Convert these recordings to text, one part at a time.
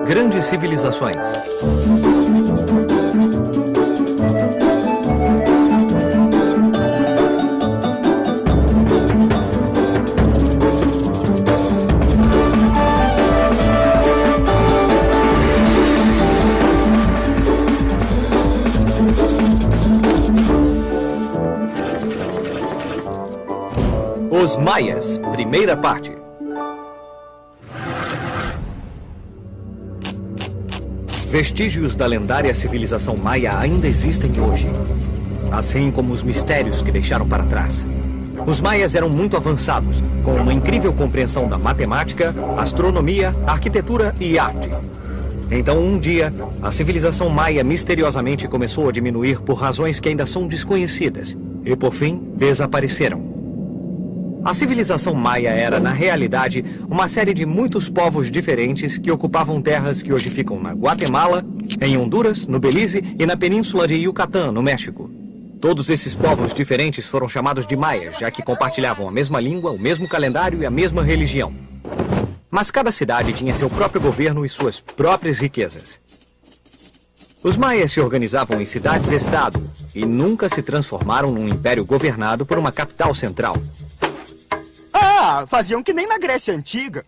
Grandes civilizações. Os Maias, primeira parte. Vestígios da lendária civilização maia ainda existem hoje, assim como os mistérios que deixaram para trás. Os maias eram muito avançados, com uma incrível compreensão da matemática, astronomia, arquitetura e arte. Então, um dia, a civilização maia misteriosamente começou a diminuir por razões que ainda são desconhecidas e, por fim, desapareceram. A civilização maia era, na realidade, uma série de muitos povos diferentes que ocupavam terras que hoje ficam na Guatemala, em Honduras, no Belize e na península de Yucatán, no México. Todos esses povos diferentes foram chamados de maias, já que compartilhavam a mesma língua, o mesmo calendário e a mesma religião. Mas cada cidade tinha seu próprio governo e suas próprias riquezas. Os maias se organizavam em cidades-estado e nunca se transformaram num império governado por uma capital central. Ah, faziam que nem na Grécia Antiga.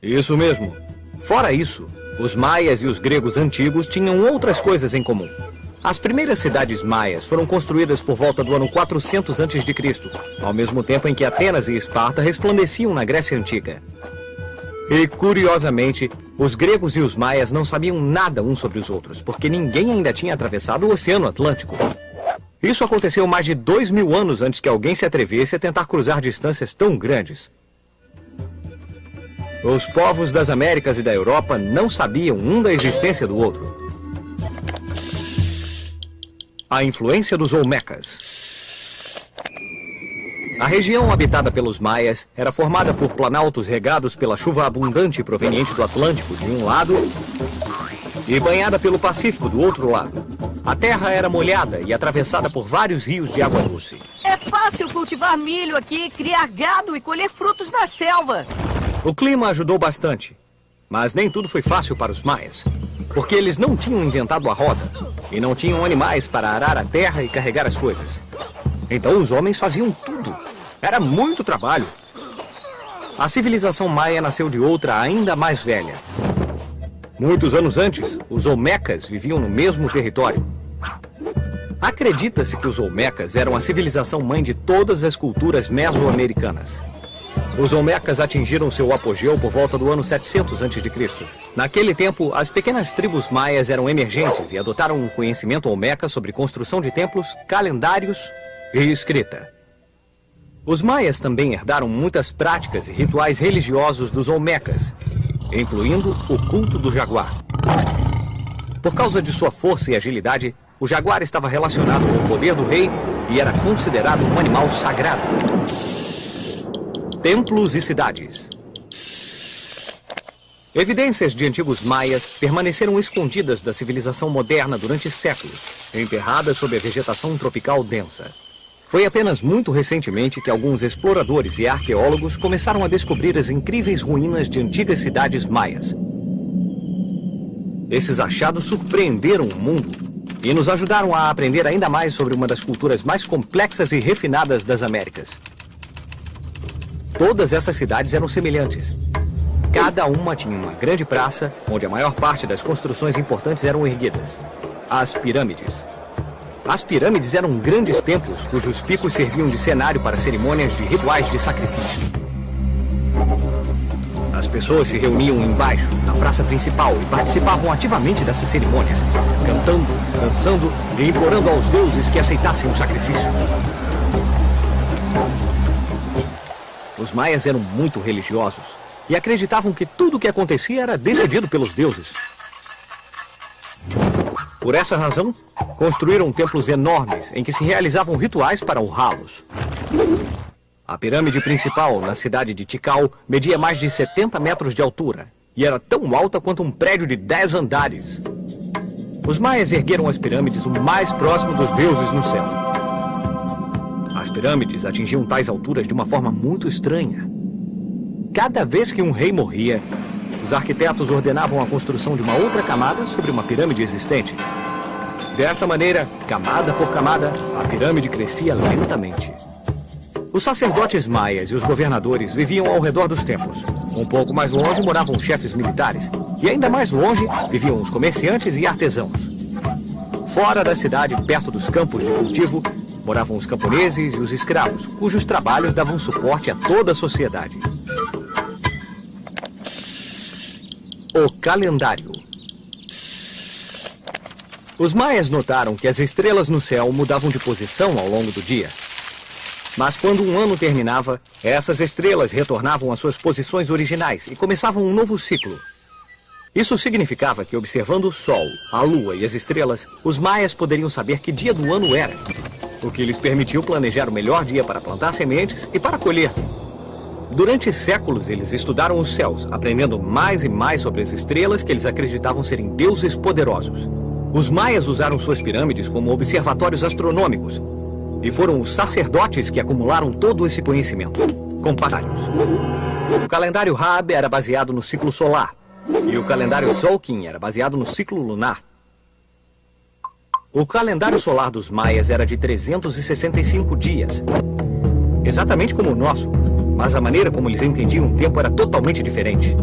Isso mesmo. Fora isso, os maias e os gregos antigos tinham outras coisas em comum. As primeiras cidades maias foram construídas por volta do ano 400 a.C., ao mesmo tempo em que Atenas e Esparta resplandeciam na Grécia Antiga. E, curiosamente, os gregos e os maias não sabiam nada uns sobre os outros, porque ninguém ainda tinha atravessado o Oceano Atlântico. Isso aconteceu mais de 2000 anos antes que alguém se atrevesse a tentar cruzar distâncias tão grandes. Os povos das Américas e da Europa não sabiam um da existência do outro. A influência dos Olmecas. A região habitada pelos maias era formada por planaltos regados pela chuva abundante proveniente do Atlântico de um lado e banhada pelo Pacífico do outro lado. A terra era molhada e atravessada por vários rios de água doce. É fácil cultivar milho aqui, criar gado e colher frutos na selva. O clima ajudou bastante, mas nem tudo foi fácil para os maias, porque eles não tinham inventado a roda e não tinham animais para arar a terra e carregar as coisas. Então os homens faziam tudo. Era muito trabalho. A civilização maia nasceu de outra ainda mais velha. Muitos anos antes, os Olmecas viviam no mesmo território. Acredita-se que os Olmecas eram a civilização mãe de todas as culturas mesoamericanas. Os Olmecas atingiram seu apogeu por volta do ano 700 a.C. Naquele tempo, as pequenas tribos maias eram emergentes e adotaram um conhecimento olmeca sobre construção de templos, calendários e escrita. Os maias também herdaram muitas práticas e rituais religiosos dos Olmecas, incluindo o culto do jaguar. Por causa de sua força e agilidade, o jaguar estava relacionado com o poder do rei e era considerado um animal sagrado. Templos e cidades. Evidências de antigos maias permaneceram escondidas da civilização moderna durante séculos, enterradas sob a vegetação tropical densa. Foi apenas muito recentemente que alguns exploradores e arqueólogos começaram a descobrir as incríveis ruínas de antigas cidades maias. Esses achados surpreenderam o mundo e nos ajudaram a aprender ainda mais sobre uma das culturas mais complexas e refinadas das Américas. Todas essas cidades eram semelhantes. Cada uma tinha uma grande praça, onde a maior parte das construções importantes eram erguidas. As pirâmides. As pirâmides eram grandes templos cujos picos serviam de cenário para cerimônias de rituais de sacrifício. As pessoas se reuniam embaixo, na praça principal, e participavam ativamente dessas cerimônias, cantando, dançando e implorando aos deuses que aceitassem os sacrifícios. Os maias eram muito religiosos e acreditavam que tudo o que acontecia era decidido pelos deuses. Por essa razão, construíram templos enormes em que se realizavam rituais para honrá-los. A pirâmide principal, na cidade de Tikal, media mais de 70 metros de altura e era tão alta quanto um prédio de 10 andares. Os maias ergueram as pirâmides o mais próximo dos deuses no céu. As pirâmides atingiam tais alturas de uma forma muito estranha. Cada vez que um rei morria, os arquitetos ordenavam a construção de uma outra camada sobre uma pirâmide existente. Desta maneira, camada por camada, a pirâmide crescia lentamente. Os sacerdotes maias e os governadores viviam ao redor dos templos. Um pouco mais longe moravam os chefes militares. E ainda mais longe viviam os comerciantes e artesãos. Fora da cidade, perto dos campos de cultivo, moravam os camponeses e os escravos, cujos trabalhos davam suporte a toda a sociedade. O calendário. Os maias notaram que as estrelas no céu mudavam de posição ao longo do dia. Mas quando um ano terminava, essas estrelas retornavam às suas posições originais e começavam um novo ciclo. Isso significava que, observando o Sol, a Lua e as estrelas, os maias poderiam saber que dia do ano era, o que lhes permitiu planejar o melhor dia para plantar sementes e para colher. Durante séculos, eles estudaram os céus, aprendendo mais e mais sobre as estrelas que eles acreditavam serem deuses poderosos. Os maias usaram suas pirâmides como observatórios astronômicos, e foram os sacerdotes que acumularam todo esse conhecimento, com passários. O calendário Raab era baseado no ciclo solar, e o calendário Tzolk'in era baseado no ciclo lunar. O calendário solar dos maias era de 365 dias, exatamente como o nosso, mas a maneira como eles entendiam o tempo era totalmente diferente.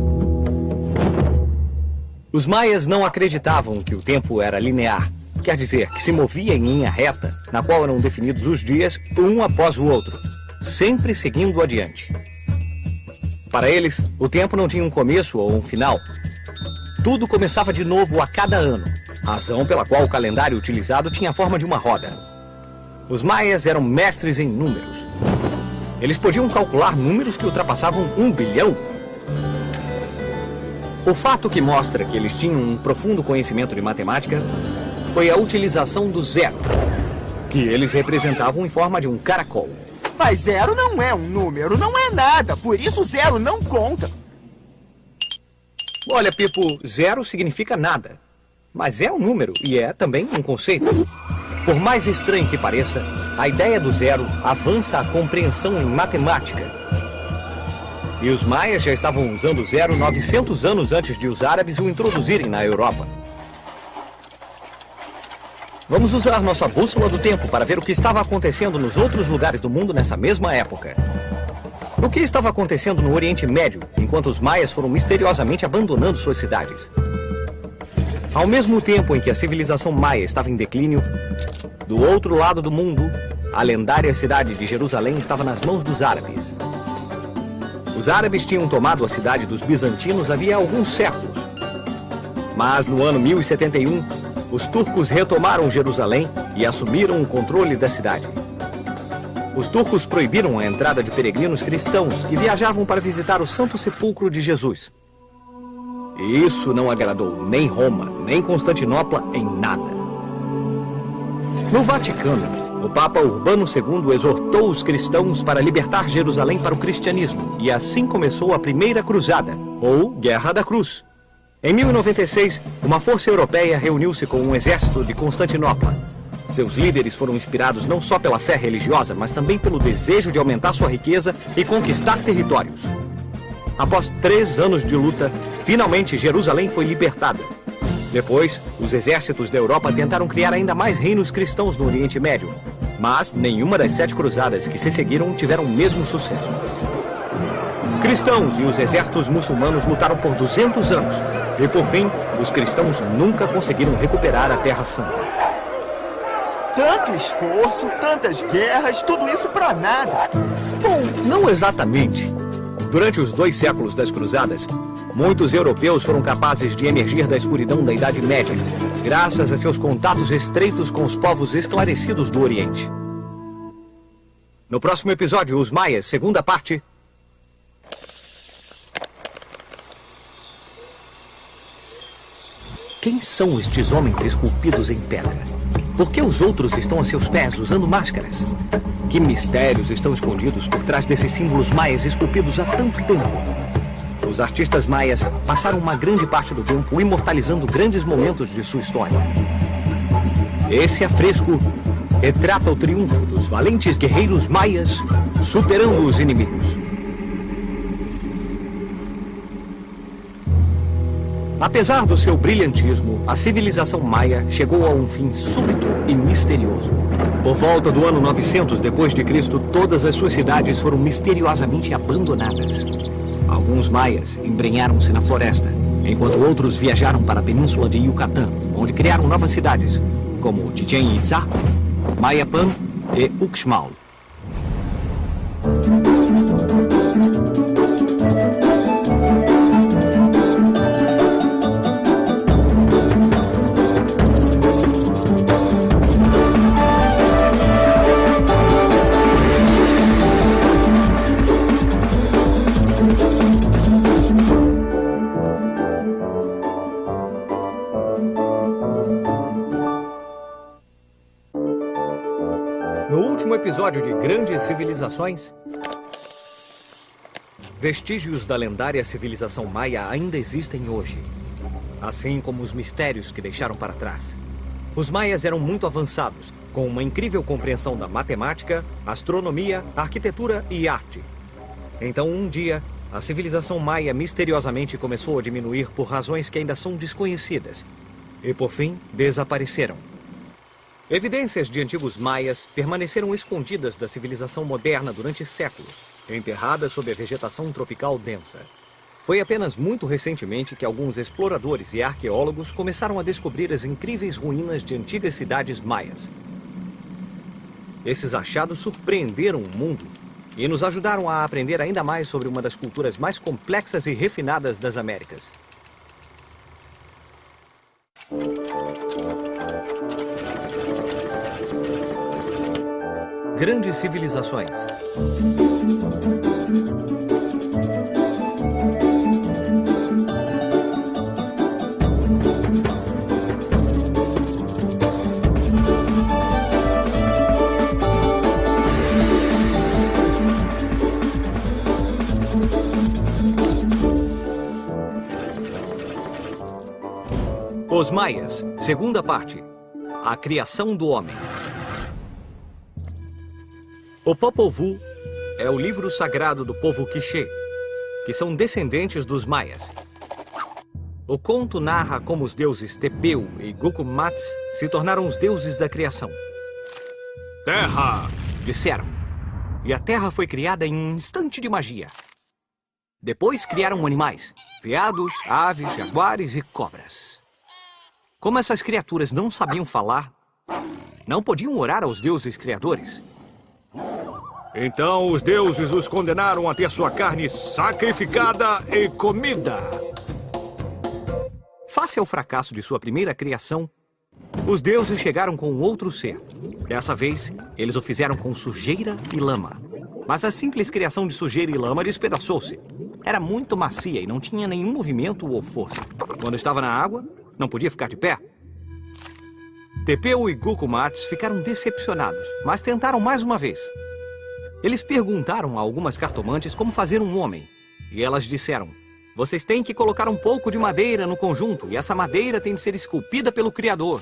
Os maias não acreditavam que o tempo era linear. Quer dizer, que se movia em linha reta, na qual eram definidos os dias, um após o outro, sempre seguindo adiante. Para eles, o tempo não tinha um começo ou um final. Tudo começava de novo a cada ano, razão pela qual o calendário utilizado tinha a forma de uma roda. Os maias eram mestres em números. Eles podiam calcular números que ultrapassavam 1 bilhão. O fato que mostra que eles tinham um profundo conhecimento de matemática foi a utilização do zero, que eles representavam em forma de um caracol. Mas zero não é um número, não é nada. Por isso zero não conta. Olha, Pipo, zero significa nada. Mas é um número e é também um conceito. Por mais estranho que pareça, a ideia do zero avança a compreensão em matemática. E os maias já estavam usando o zero 900 anos antes de os árabes o introduzirem na Europa. Vamos usar nossa bússola do tempo para ver o que estava acontecendo nos outros lugares do mundo nessa mesma época. O que estava acontecendo no Oriente Médio, enquanto os maias foram misteriosamente abandonando suas cidades? Ao mesmo tempo em que a civilização maia estava em declínio, do outro lado do mundo, a lendária cidade de Jerusalém estava nas mãos dos árabes. Os árabes tinham tomado a cidade dos bizantinos havia alguns séculos. Mas no ano 1071, os turcos retomaram Jerusalém e assumiram o controle da cidade. Os turcos proibiram a entrada de peregrinos cristãos que viajavam para visitar o Santo Sepulcro de Jesus. E isso não agradou nem Roma, nem Constantinopla em nada. No Vaticano, o Papa Urbano II exortou os cristãos para libertar Jerusalém para o cristianismo, e assim começou a Primeira Cruzada, ou Guerra da Cruz. Em 1096, uma força europeia reuniu-se com um exército de Constantinopla. Seus líderes foram inspirados não só pela fé religiosa, mas também pelo desejo de aumentar sua riqueza e conquistar territórios. Após 3 anos de luta, finalmente Jerusalém foi libertada. Depois, os exércitos da Europa tentaram criar ainda mais reinos cristãos no Oriente Médio, mas nenhuma das 7 cruzadas que se seguiram tiveram o mesmo sucesso. Cristãos e os exércitos muçulmanos lutaram por 200 anos. E, por fim, os cristãos nunca conseguiram recuperar a Terra Santa. Tanto esforço, tantas guerras, tudo isso pra nada. Bom, não exatamente. Durante os 2 séculos das cruzadas, muitos europeus foram capazes de emergir da escuridão da Idade Média, graças a seus contatos estreitos com os povos esclarecidos do Oriente. No próximo episódio, os Maias, segunda parte... Quem são estes homens esculpidos em pedra? Por que os outros estão a seus pés usando máscaras? Que mistérios estão escondidos por trás desses símbolos maias esculpidos há tanto tempo? Os artistas maias passaram uma grande parte do tempo imortalizando grandes momentos de sua história. Esse afresco retrata o triunfo dos valentes guerreiros maias superando os inimigos. Apesar do seu brilhantismo, a civilização maia chegou a um fim súbito e misterioso. Por volta do ano 900 d.C., todas as suas cidades foram misteriosamente abandonadas. Alguns maias embrenharam-se na floresta, enquanto outros viajaram para a península de Yucatán, onde criaram novas cidades, como Chichén Itzá, Mayapan e Uxmal. No último episódio de Grandes Civilizações, vestígios da lendária civilização maia ainda existem hoje, assim como os mistérios que deixaram para trás. Os maias eram muito avançados, com uma incrível compreensão da matemática, astronomia, arquitetura e arte. Então, um dia, a civilização maia misteriosamente começou a diminuir por razões que ainda são desconhecidas, e por fim, desapareceram. Evidências de antigos maias permaneceram escondidas da civilização moderna durante séculos, enterradas sob a vegetação tropical densa. Foi apenas muito recentemente que alguns exploradores e arqueólogos começaram a descobrir as incríveis ruínas de antigas cidades maias. Esses achados surpreenderam o mundo e nos ajudaram a aprender ainda mais sobre uma das culturas mais complexas e refinadas das Américas. Grandes Civilizações. Os Maias, segunda parte. A criação do homem. O Popol Vuh é o livro sagrado do povo Quiché, que são descendentes dos Maias. O conto narra como os deuses Tepeu e Gucumatz se tornaram os deuses da criação. Terra! Disseram. E a terra foi criada em um instante de magia. Depois criaram animais, veados, aves, jaguares e cobras. Como essas criaturas não sabiam falar, não podiam orar aos deuses criadores. Então os deuses os condenaram a ter sua carne sacrificada e comida. Face ao fracasso de sua primeira criação, os deuses chegaram com outro ser. Dessa vez, eles o fizeram com sujeira e lama. Mas a simples criação de sujeira e lama despedaçou-se. Era muito macia e não tinha nenhum movimento ou força. Quando estava na água, não podia ficar de pé. Tepeu e Gucumatz ficaram decepcionados, mas tentaram mais uma vez. Eles perguntaram a algumas cartomantes como fazer um homem. E elas disseram: vocês têm que colocar um pouco de madeira no conjunto, e essa madeira tem de ser esculpida pelo Criador.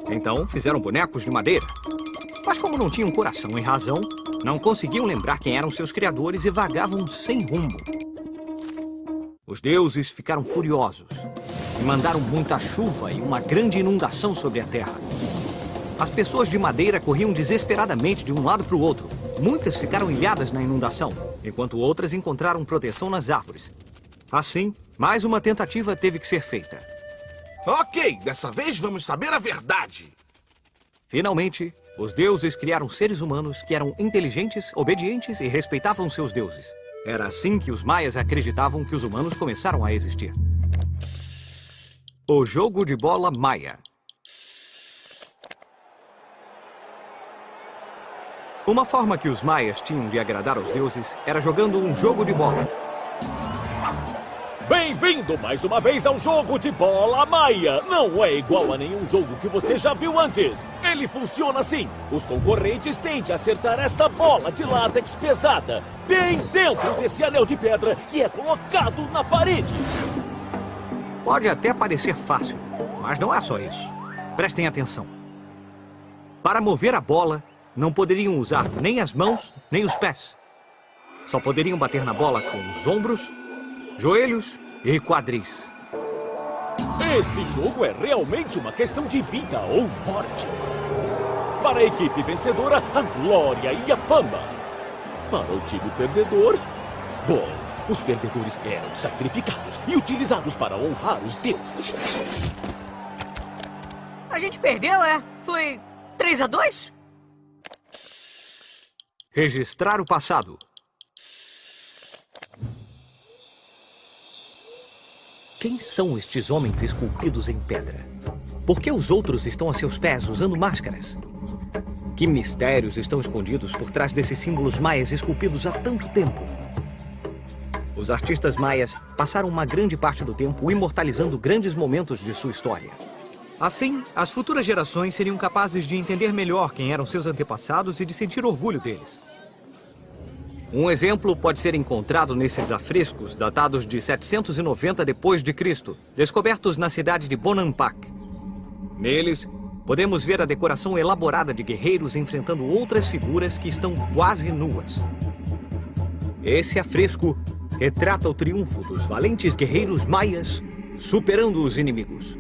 Então fizeram bonecos de madeira. Mas como não tinham coração e razão, não conseguiam lembrar quem eram seus criadores e vagavam sem rumo. Os deuses ficaram furiosos e mandaram muita chuva e uma grande inundação sobre a terra. As pessoas de madeira corriam desesperadamente de um lado para o outro. Muitas ficaram ilhadas na inundação, enquanto outras encontraram proteção nas árvores. Assim, mais uma tentativa teve que ser feita. Ok, dessa vez vamos saber a verdade. Finalmente, os deuses criaram seres humanos que eram inteligentes, obedientes e respeitavam seus deuses. Era assim que os maias acreditavam que os humanos começaram a existir. O jogo de bola maia. Uma forma que os maias tinham de agradar aos deuses era jogando um jogo de bola. Bem-vindo mais uma vez ao jogo de bola maia. Não é igual a nenhum jogo que você já viu antes. Ele funciona assim. Os concorrentes têm de acertar essa bola de látex pesada bem dentro desse anel de pedra que é colocado na parede. Pode até parecer fácil, mas não é só isso. Prestem atenção. Para mover a bola, não poderiam usar nem as mãos, nem os pés. Só poderiam bater na bola com os ombros, joelhos e quadris. Esse jogo é realmente uma questão de vida ou morte. Para a equipe vencedora, a glória e a fama. Para o time perdedor, bom, os perdedores eram sacrificados e utilizados para honrar os deuses. A gente perdeu, é? Foi 3-2? Registrar o passado. Quem são estes homens esculpidos em pedra? Por que os outros estão a seus pés usando máscaras? Que mistérios estão escondidos por trás desses símbolos maias esculpidos há tanto tempo? Os artistas maias passaram uma grande parte do tempo imortalizando grandes momentos de sua história. Assim, as futuras gerações seriam capazes de entender melhor quem eram seus antepassados e de sentir orgulho deles. Um exemplo pode ser encontrado nesses afrescos datados de 790 d.C., descobertos na cidade de Bonampak. Neles, podemos ver a decoração elaborada de guerreiros enfrentando outras figuras que estão quase nuas. Esse afresco retrata o triunfo dos valentes guerreiros maias superando os inimigos.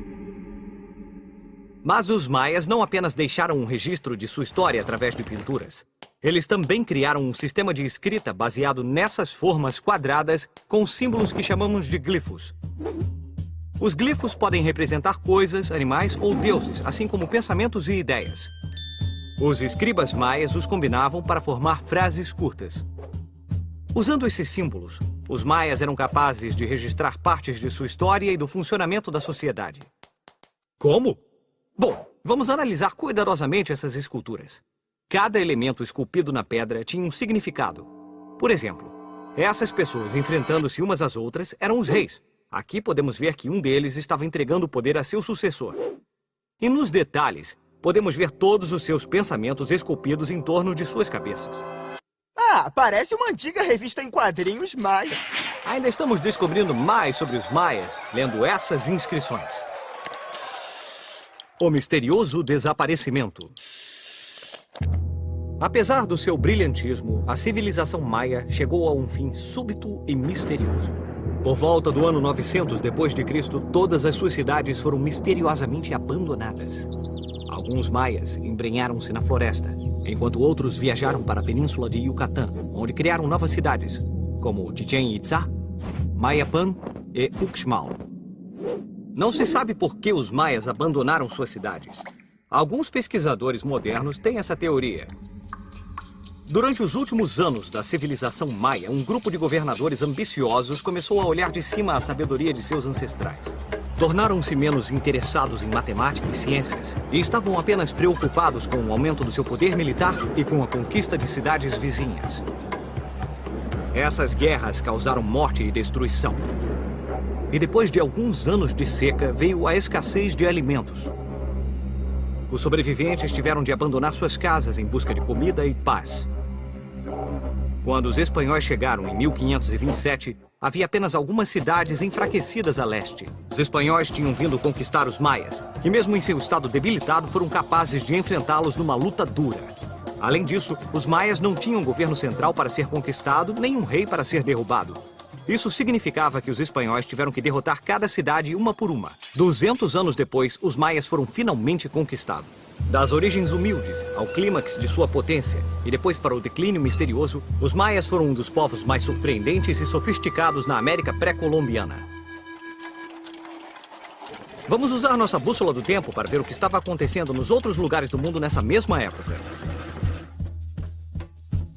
Mas os maias não apenas deixaram um registro de sua história através de pinturas. Eles também criaram um sistema de escrita baseado nessas formas quadradas com símbolos que chamamos de glifos. Os glifos podem representar coisas, animais ou deuses, assim como pensamentos e ideias. Os escribas maias os combinavam para formar frases curtas. Usando esses símbolos, os maias eram capazes de registrar partes de sua história e do funcionamento da sociedade. Como? Bom, vamos analisar cuidadosamente essas esculturas. Cada elemento esculpido na pedra tinha um significado. Por exemplo, essas pessoas enfrentando-se umas às outras eram os reis. Aqui podemos ver que um deles estava entregando o poder a seu sucessor. E nos detalhes, podemos ver todos os seus pensamentos esculpidos em torno de suas cabeças. Ah, parece uma antiga revista em quadrinhos maia. Ainda estamos descobrindo mais sobre os maias, lendo essas inscrições. O misterioso desaparecimento. Apesar do seu brilhantismo, a civilização maia chegou a um fim súbito e misterioso. Por volta do ano 900 d.C., todas as suas cidades foram misteriosamente abandonadas. Alguns maias embrenharam-se na floresta, enquanto outros viajaram para a península de Yucatán, onde criaram novas cidades, como Chichén Itzá, Mayapán e Uxmal. Não se sabe por que os maias abandonaram suas cidades. Alguns pesquisadores modernos têm essa teoria. Durante os últimos anos da civilização maia, um grupo de governadores ambiciosos começou a olhar de cima a sabedoria de seus ancestrais. Tornaram-se menos interessados em matemática e ciências e estavam apenas preocupados com o aumento do seu poder militar e com a conquista de cidades vizinhas. Essas guerras causaram morte e destruição. E depois de alguns anos de seca, veio a escassez de alimentos. Os sobreviventes tiveram de abandonar suas casas em busca de comida e paz. Quando os espanhóis chegaram em 1527, havia apenas algumas cidades enfraquecidas a leste. Os espanhóis tinham vindo conquistar os maias, que mesmo em seu estado debilitado foram capazes de enfrentá-los numa luta dura. Além disso, os maias não tinham um governo central para ser conquistado, nem um rei para ser derrubado. Isso significava que os espanhóis tiveram que derrotar cada cidade uma por uma. 200 anos depois, os maias foram finalmente conquistados. Das origens humildes ao clímax de sua potência e depois para o declínio misterioso, os maias foram um dos povos mais surpreendentes e sofisticados na América pré-colombiana. Vamos usar nossa bússola do tempo para ver o que estava acontecendo nos outros lugares do mundo nessa mesma época.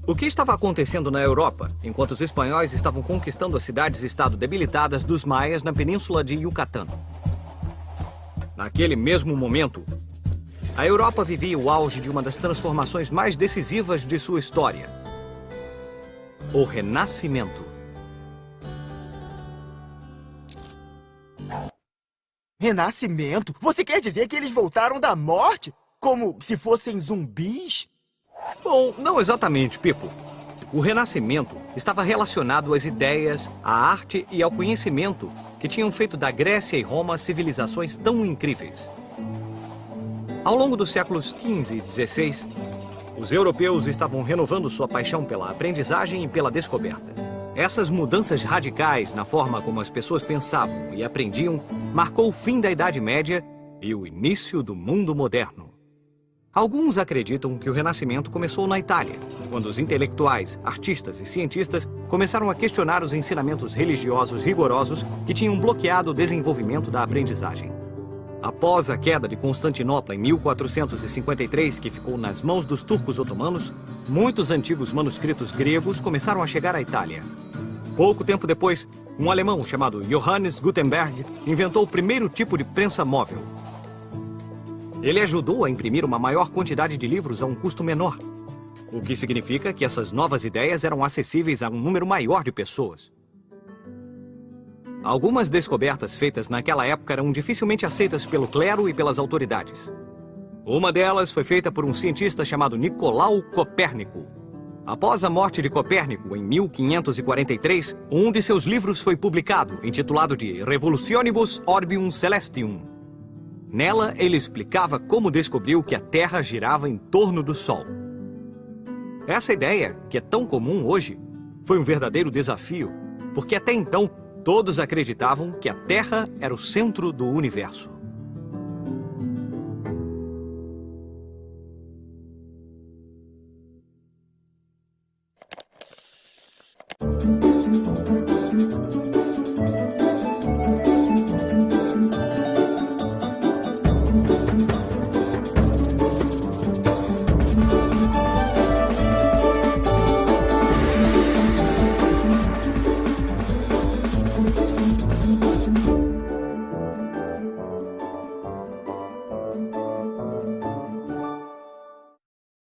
O que estava acontecendo na Europa, enquanto os espanhóis estavam conquistando as cidades-estado debilitadas dos maias na península de Yucatán? Naquele mesmo momento, a Europa vivia o auge de uma das transformações mais decisivas de sua história: o Renascimento. Renascimento? Você quer dizer que eles voltaram da morte? Como se fossem zumbis? Bom, não exatamente, Pipo. O Renascimento estava relacionado às ideias, à arte e ao conhecimento que tinham feito da Grécia e Roma civilizações tão incríveis. Ao longo dos séculos XV e XVI, os europeus estavam renovando sua paixão pela aprendizagem e pela descoberta. Essas mudanças radicais na forma como as pessoas pensavam e aprendiam marcou o fim da Idade Média e o início do mundo moderno. Alguns acreditam que o Renascimento começou na Itália, quando os intelectuais, artistas e cientistas começaram a questionar os ensinamentos religiosos rigorosos que tinham bloqueado o desenvolvimento da aprendizagem. Após a queda de Constantinopla em 1453, que ficou nas mãos dos turcos otomanos, muitos antigos manuscritos gregos começaram a chegar à Itália. Pouco tempo depois, um alemão chamado Johannes Gutenberg inventou o primeiro tipo de prensa móvel. Ele ajudou a imprimir uma maior quantidade de livros a um custo menor, o que significa que essas novas ideias eram acessíveis a um número maior de pessoas. Algumas descobertas feitas naquela época eram dificilmente aceitas pelo clero e pelas autoridades. Uma delas foi feita por um cientista chamado Nicolau Copérnico. Após a morte de Copérnico, em 1543, um de seus livros foi publicado, intitulado de Revolutionibus Orbium Celestium. Nela, ele explicava como descobriu que a Terra girava em torno do Sol. Essa ideia, que é tão comum hoje, foi um verdadeiro desafio, porque até então, todos acreditavam que a Terra era o centro do universo.